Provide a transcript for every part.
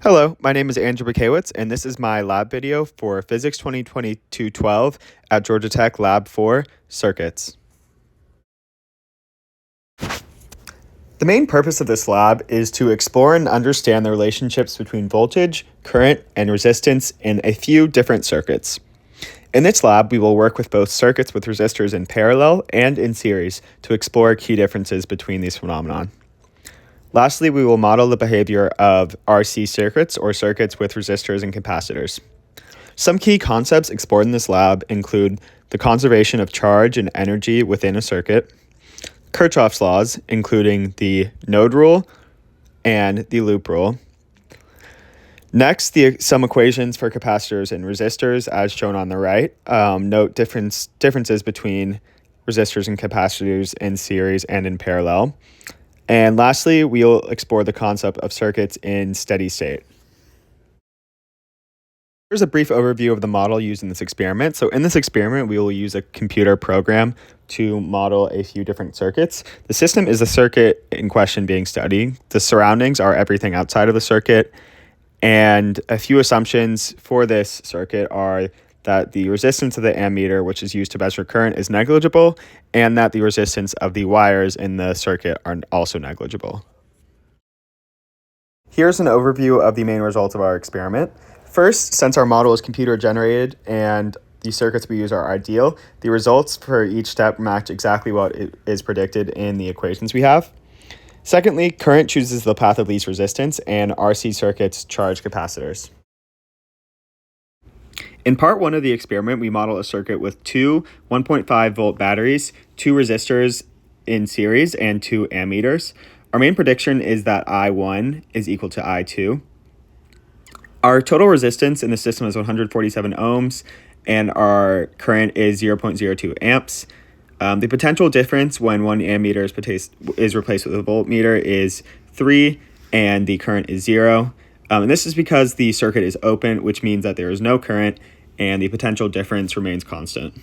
Hello, my name is Andrew Bukowitz, and this is my lab video for Physics 2022-12 at Georgia Tech Lab 4, Circuits. The main purpose of this lab is to explore and understand the relationships between voltage, current, and resistance in a few different circuits. In this lab, we will work with both circuits with resistors in parallel and in series to explore key differences between these phenomena. Lastly, we will model the behavior of RC circuits, or circuits with resistors and capacitors. Some key concepts explored in this lab include the conservation of charge and energy within a circuit, Kirchhoff's laws, including the node rule and the loop rule. Next, some equations for capacitors and resistors, as shown on the right. Note differences between resistors and capacitors in series and in parallel. And lastly, we'll explore the concept of circuits in steady state. Here's a brief overview of the model used in this experiment. So in this experiment, we will use a computer program to model a few different circuits. The system is the circuit in question being studied. The surroundings are everything outside of the circuit. And a few assumptions for this circuit are that the resistance of the ammeter, which is used to measure current, is negligible, and that the resistance of the wires in the circuit are also negligible. Here's an overview of the main results of our experiment. First, since our model is computer generated and the circuits we use are ideal, the results for each step match exactly what is predicted in the equations we have. Secondly, current chooses the path of least resistance, and RC circuits charge capacitors. In part 1 of the experiment, we model a circuit with two 1.5 volt batteries, two resistors in series, and two ammeters. Our main prediction is that I1 is equal to I2. Our total resistance in the system is 147 ohms, and our current is 0.02 amps. The potential difference when one ammeter is replaced with a voltmeter is 3, and the current is 0. And this is because the circuit is open, which means that there is no current, and the potential difference remains constant.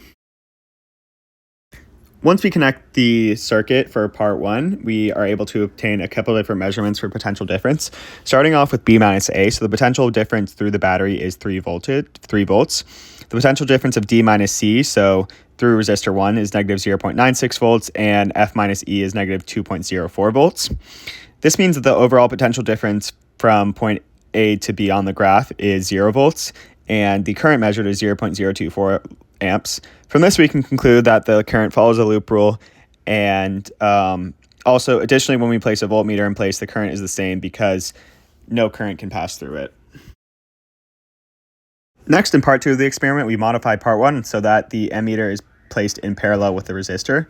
Once we connect the circuit for part 1, we are able to obtain a couple of different measurements for potential difference. Starting off with B minus A, so the potential difference through the battery is 3 volts. The potential difference of D minus C, so through resistor 1, is negative 0.96 volts, and F minus E is negative 2.04 volts. This means that the overall potential difference from point A to B on the graph is 0 volts, and the current measured is 0.024 amps. From this, we can conclude that the current follows the loop rule, and also, additionally, when we place a voltmeter in place, the current is the same because no current can pass through it. Next, in part 2 of the experiment, we modified part 1 so that the ammeter is placed in parallel with the resistor.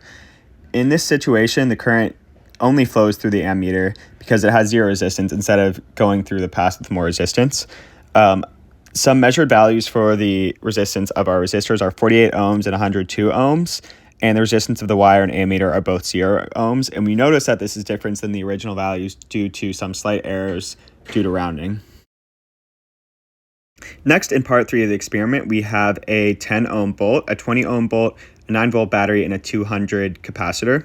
In this situation, the current only flows through the ammeter because it has zero resistance instead of going through the path with more resistance. Some measured values for the resistance of our resistors are 48 ohms and 102 ohms, and the resistance of the wire and ammeter are both 0 ohms, and we notice that this is different than the original values due to some slight errors due to rounding. Next, in part 3 of the experiment, we have a 10 ohm bolt, a 20 ohm bolt, a 9 volt battery, and a 200 capacitor.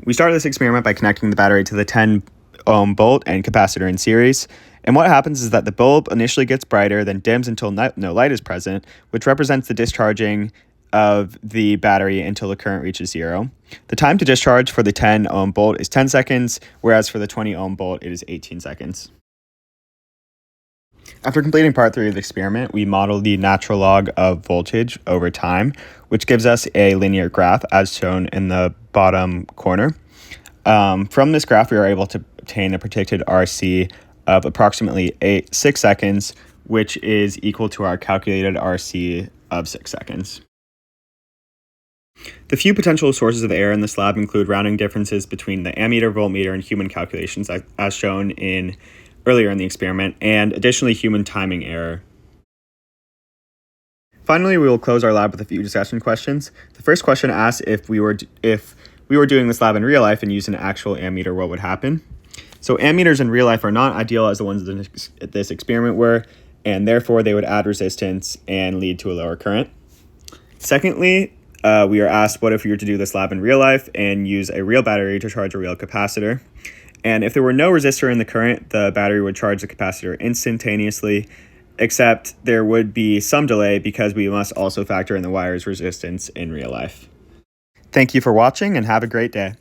We started this experiment by connecting the battery to the 10 ohm bolt and capacitor in series. And what happens is that the bulb initially gets brighter, then dims until no light is present, which represents the discharging of the battery until the current reaches 0. The time to discharge for the 10 ohm bolt is 10 seconds, whereas for the 20 ohm bolt, it is 18 seconds. After completing part 3 of the experiment, we modeled the natural log of voltage over time, which gives us a linear graph as shown in the bottom corner. From this graph, we are able to obtain a predicted RC of approximately 6 seconds, which is equal to our calculated RC of 6 seconds. The few potential sources of error in this lab include rounding differences between the ammeter, voltmeter, and human calculations as shown earlier in the experiment, and additionally human timing error. Finally, we will close our lab with a few discussion questions. The first question asks if we were doing this lab in real life and used an actual ammeter, what would happen? So ammeters in real life are not ideal as the ones in this experiment were, and therefore they would add resistance and lead to a lower current. Secondly, we are asked what if we were to do this lab in real life and use a real battery to charge a real capacitor. And if there were no resistor in the current, the battery would charge the capacitor instantaneously, except there would be some delay because we must also factor in the wire's resistance in real life. Thank you for watching and have a great day.